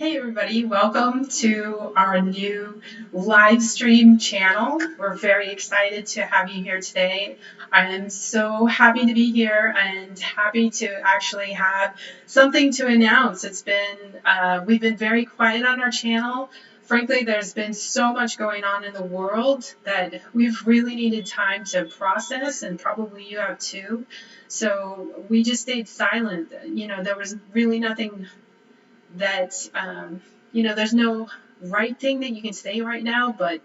Hey everybody, welcome to our new live stream channel. We're very excited to have you here today. I am so happy to be here and happy to actually have something to announce. We've been very quiet on our channel. Frankly, there's been so much going on in the world that we've really needed time to process, and probably you have too. So we just stayed silent. There was really nothing that there's no right thing that you can say right now, but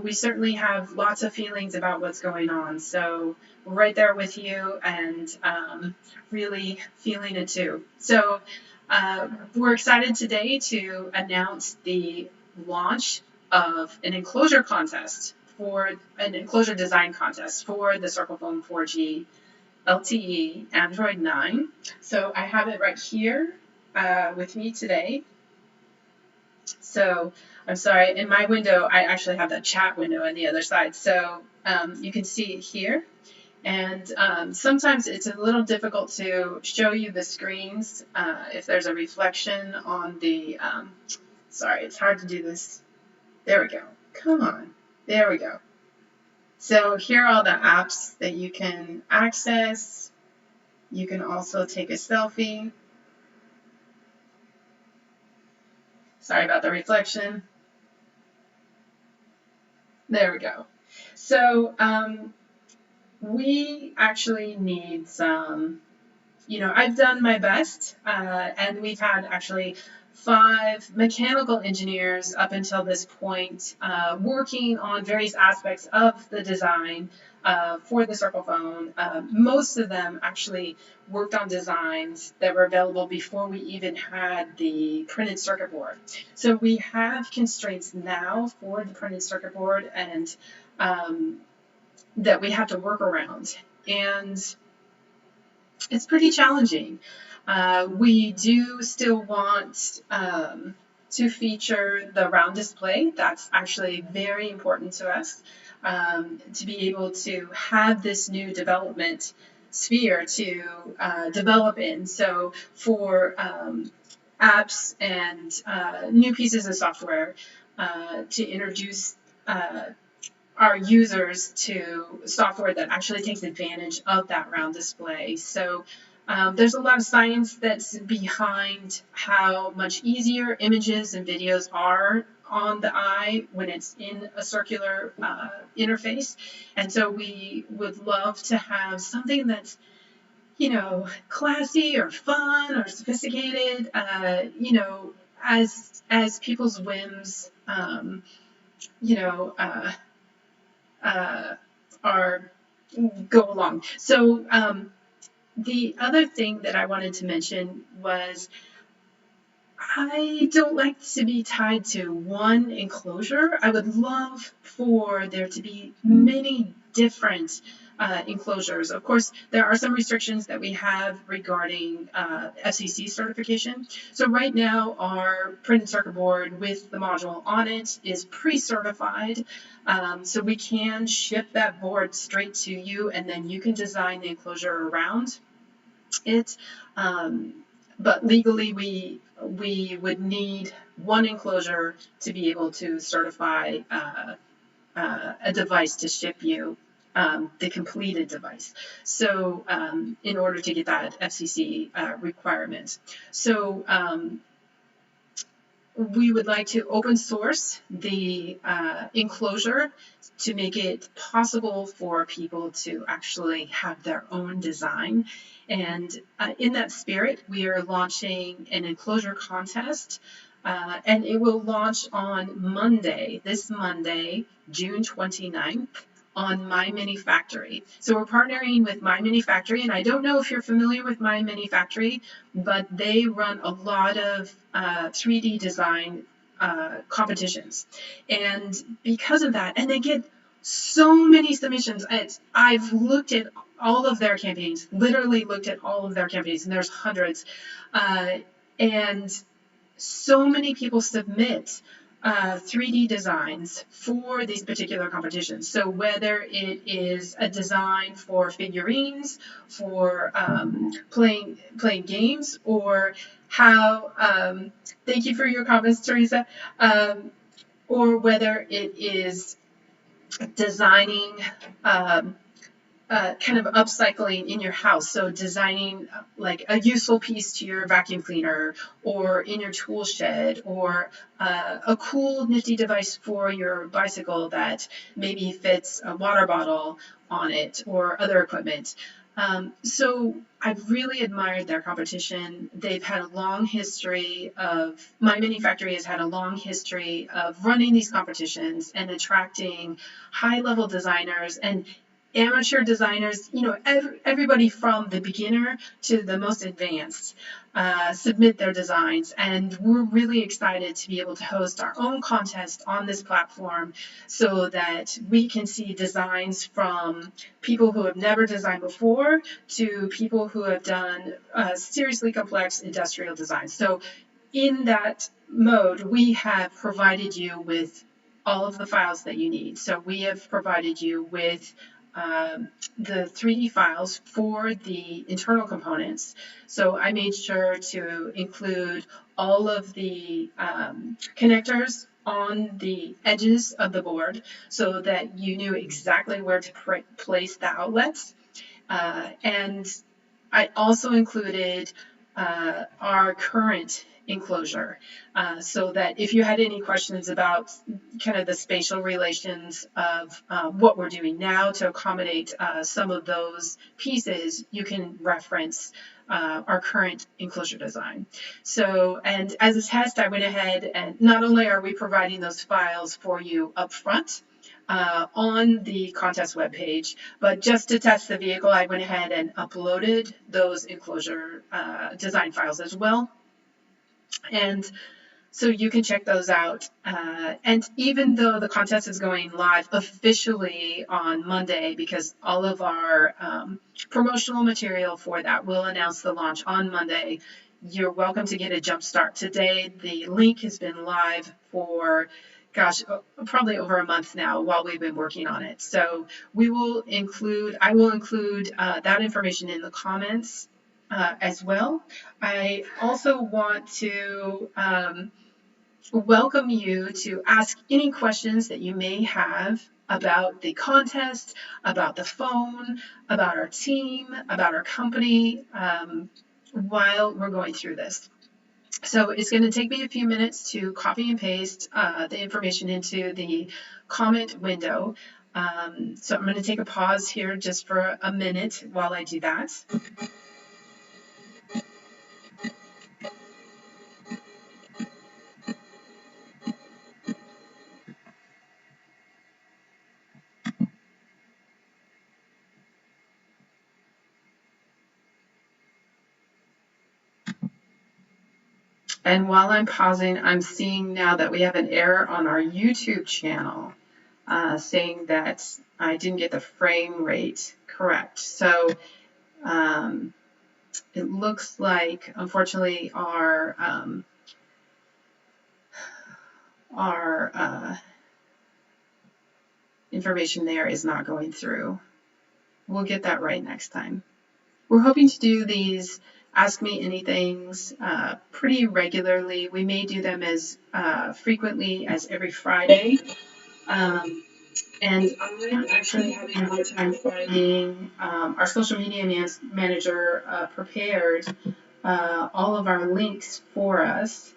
we certainly have lots of feelings about what's going on. So we're right there with you and really feeling it too. So we're excited today to announce the launch of an enclosure design contest for the Cyrcle Phone 4G LTE Android 9. So I have it right here with me today. So I'm sorry, in my window, I actually have that chat window on the other side. So you can see it here. And sometimes it's a little difficult to show you the screens if there's a reflection on the, sorry, it's hard to do this. There we go. Come on. There we go. So here are all the apps that you can access. You can also take a selfie. Sorry about the reflection. There we go. So we actually need some, I've done my best, and we've had actually 5 mechanical engineers up until this point working on various aspects of the design for the Cyrcle Phone. Most of them actually worked on designs that were available before we even had the printed circuit board. So we have constraints now for the printed circuit board and that we have to work around. And it's pretty challenging. We do still want to feature the round display. That's actually very important to us, to be able to have this new development sphere to develop in. So for apps and new pieces of software to introduce our users to software that actually takes advantage of that round display. So there's a lot of science that's behind how much easier images and videos are on the eye when it's in a circular interface. And so we would love to have something that's, classy or fun or sophisticated, as people's whims, are go along. So the other thing that I wanted to mention was I don't like to be tied to one enclosure. I would love for there to be many different enclosures. Of course, there are some restrictions that we have regarding FCC certification. So right now, our printed circuit board with the module on it is pre-certified. So we can ship that board straight to you, and then you can design the enclosure around it. But legally, we would need one enclosure to be able to certify a device to ship you, the completed device. So in order to get that FCC requirement. So we would like to open source the enclosure to make it possible for people to actually have their own design. And in that spirit, we are launching an enclosure contest, and it will launch on Monday, this Monday, June 29th, on MyMini Factory. So we're partnering with MyMini Factory, and I don't know if you're familiar with MyMini Factory, but they run a lot of 3D design competitions. And because of that, and they get so many submissions. I've looked at all of their campaigns, literally looked at all of their campaigns, and there's hundreds. And so many people submit 3D designs for these particular competitions. So whether it is a design for figurines, for playing games, or how thank you for your comments, Teresa, or whether it is designing kind of upcycling in your house. So designing like a useful piece to your vacuum cleaner or in your tool shed, or a cool nifty device for your bicycle that maybe fits a water bottle on it or other equipment. So I've really admired their competition. They've had a long history of, MyMini Factory has had a long history of running these competitions and attracting high-level designers and amateur designers, everybody from the beginner to the most advanced submit their designs. And we're really excited to be able to host our own contest on this platform so that we can see designs from people who have never designed before to people who have done seriously complex industrial designs. So in that mode, we have provided you with all of the files that you need. So we have provided you with the 3D files for the internal components. So I made sure to include all of the connectors on the edges of the board so that you knew exactly where to place the outlets. And I also included our current enclosure so that if you had any questions about kind of the spatial relations of what we're doing now to accommodate some of those pieces, you can reference our current enclosure design. So, and as a test, I went ahead and not only are we providing those files for you up front, on the contest webpage, but just to test the vehicle, I went ahead and uploaded those enclosure design files as well. And so you can check those out. And even though the contest is going live officially on Monday, because all of our promotional material for that will announce the launch on Monday, you're welcome to get a jump start today. The link has been live for, gosh, probably over a month now while we've been working on it. So I will include that information in the comments as well. I also want to welcome you to ask any questions that you may have about the contest, about the phone, about our team, about our company, while we're going through this. So it's going to take me a few minutes to copy and paste the information into the comment window. So I'm going to take a pause here just for a minute while I do that. And while I'm pausing, I'm seeing now that we have an error on our YouTube channel saying that I didn't get the frame rate correct. So it looks like, unfortunately, our information there is not going through. We'll get that right next time. We're hoping to do these Ask Me Anythings pretty regularly. We may do them as frequently as every Friday. And I'm actually having a hard time finding, our social media manager prepared all of our links for us,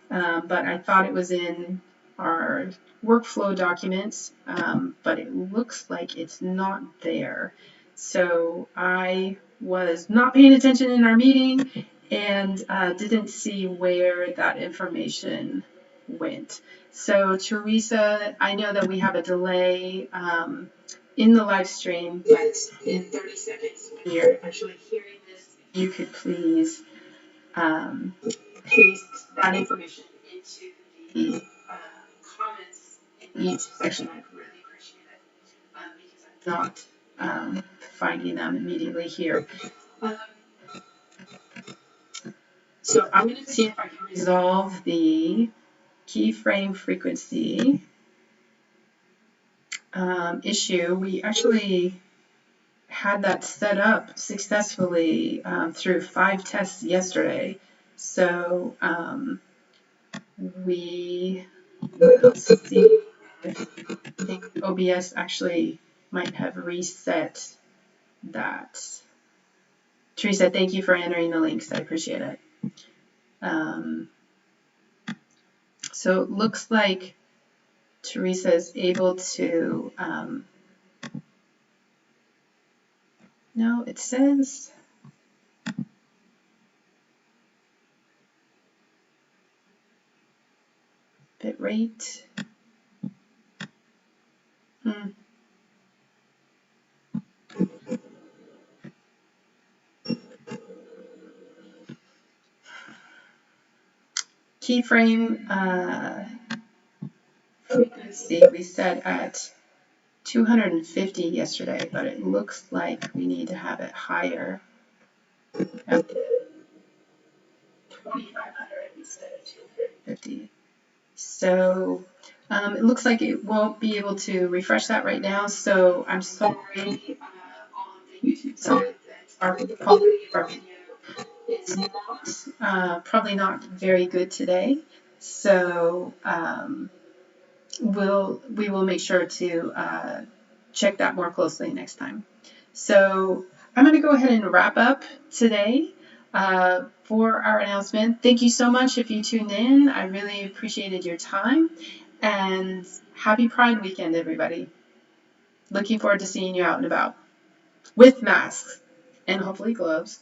but I thought it was in our workflow documents, but it looks like it's not there. So I was not paying attention in our meeting and didn't see where that information went. So Teresa, I know that we have a delay in the live stream, but in 30 seconds when you're actually hearing this, if you could please paste that information into the comments in each section. I'd really appreciate it because I'm not finding them immediately here. So I'm going to see if I can resolve the keyframe frequency issue. We actually had that set up successfully through 5 tests yesterday. So let's see if I think OBS actually might have reset that. Teresa, thank you for entering the links. I appreciate it. So it looks like Teresa is able to, no, it says bit rate. Keyframe frequency we set at 250 yesterday, but it looks like we need to have it higher at 2500 instead of 250. So it looks like it won't be able to refresh that right now, so I'm sorry on the YouTube side that our quality of our video is not, probably not very good today. So we will make sure to check that more closely next time. So I'm going to go ahead and wrap up today for our announcement. Thank you so much if you tuned in. I really appreciated your time, and happy Pride weekend, everybody. Looking forward to seeing you out and about with masks and hopefully gloves.